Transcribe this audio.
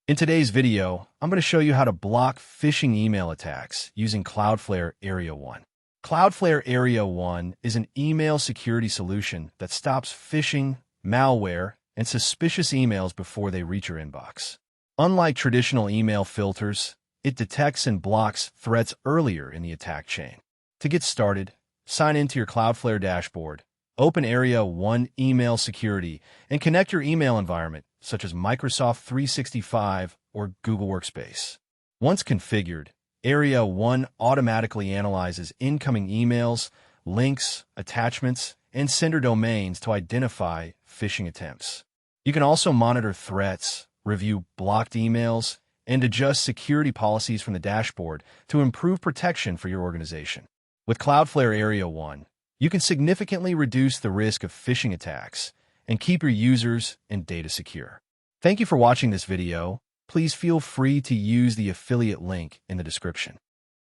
In today's video, I'm going to show you how to block phishing email attacks using Cloudflare Area 1. Cloudflare Area 1 is an email security solution that stops phishing, malware, and suspicious emails before they reach your inbox. Unlike traditional email filters, it detects and blocks threats earlier in the attack chain. To get started, sign into your Cloudflare dashboard, open Area 1 Email Security, and connect your email environment, such as Microsoft 365 or Google Workspace. Once configured, Area 1 automatically analyzes incoming emails, links, attachments, and sender domains to identify phishing attempts. You can also monitor threats, review blocked emails, and adjust security policies from the dashboard to improve protection for your organization. With Cloudflare Area 1, you can significantly reduce the risk of phishing attacks and keep your users and data secure. Thank you for watching this video. Please feel free to use the affiliate link in the description.